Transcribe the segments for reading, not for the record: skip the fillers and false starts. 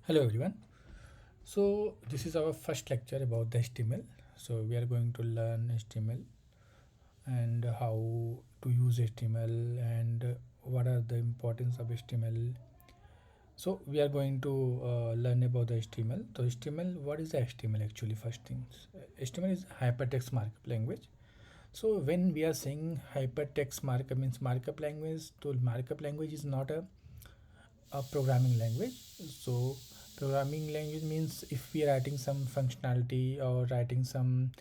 Hello everyone. So this is our first lecture about the HTML. So we are going to learn HTML and how to use HTML and what are the importance of HTML. So we are going to learn about the HTML. So HTML, what is the HTML actually? First things, HTML is hypertext markup language. So when we are saying hypertext markup means markup language, so markup language is not a programming language. So programming language means if we are writing some functionality or writing some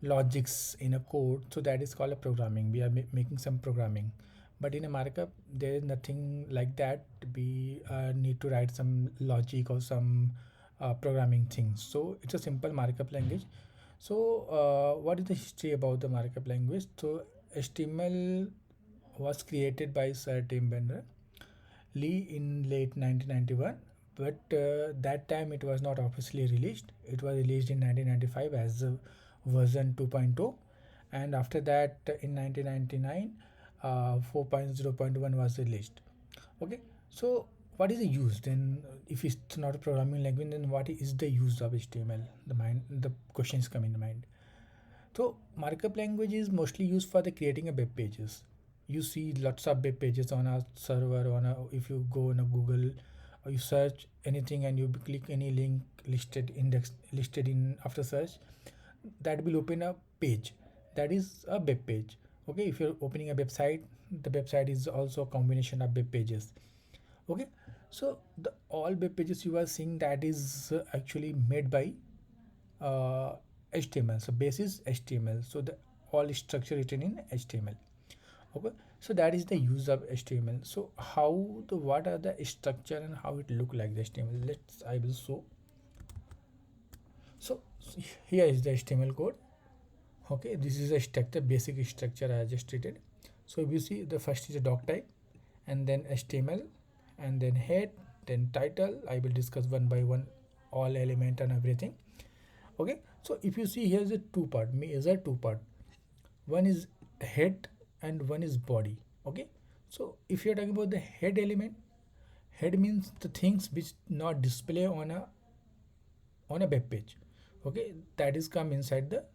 logics in a code, so that is called a programming. We are making some programming, but in a markup there is nothing like that. We need to write some logic or some programming things. So it's a simple markup language. So what is the history about the markup language? So HTML was created by Sir Tim Lee in late 1991, but that time it was not officially released. It was released in 1995 as version 2.0, and after that in 1999 4.0.1 was released. Okay, so what is the use then? If it's not a programming language, then what is the use of HTML? The questions come in mind. So markup language is mostly used for the creating a web pages. You see lots of web pages on a server if you go on a Google or you search anything and you click any link listed in after search, that will open a page. That is a web page. Okay, if you're opening a website, the website is also a combination of web pages. Okay, so the all web pages you are seeing, that is actually made by uh, HTML. So base is HTML. So the all structure written in HTML. Okay. So that is the use of HTML. So what are the structure and how it look like the HTML? I will show. So here is the HTML code. Okay, this is a structure, basic structure I just stated. So if you see, the first is a doc type, and then HTML, and then head, then title. I will discuss one by one all element and everything. Okay, so if you see, here's a two part. One is head and one is body. Okay, so if you're talking about the head element, head means the things which not display on a web page. Okay, that is come inside the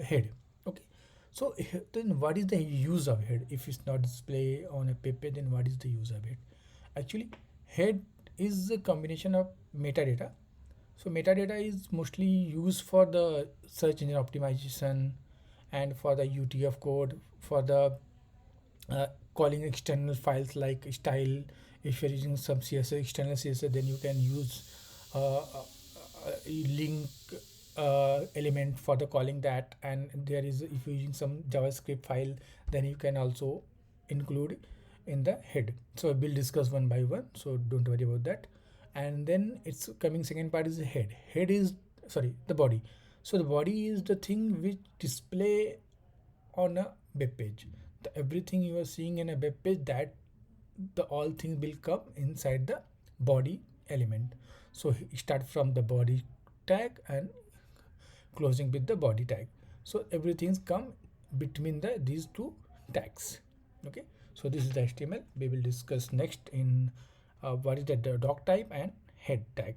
head. Okay, so then what is the use of head? If it's not display on a web page, then what is the use of head? Actually, head is a combination of metadata. So metadata is mostly used for the search engine optimization and for the UTF code, for the calling external files like style. If you're using some CSS, external CSS, then you can use link element for the calling that. And there is, if you're using some JavaScript file, then you can also include in the head. So we'll discuss one by one, so don't worry about that. And then it's coming, second part is the head is, sorry, the body. So the body is the thing which display on a web page. Everything you are seeing in a web page, that the all things will come inside the body element. So start from the body tag and closing with the body tag. So everything's come between these two tags. Okay, so this is the HTML. We will discuss next in what is the doc type and head tag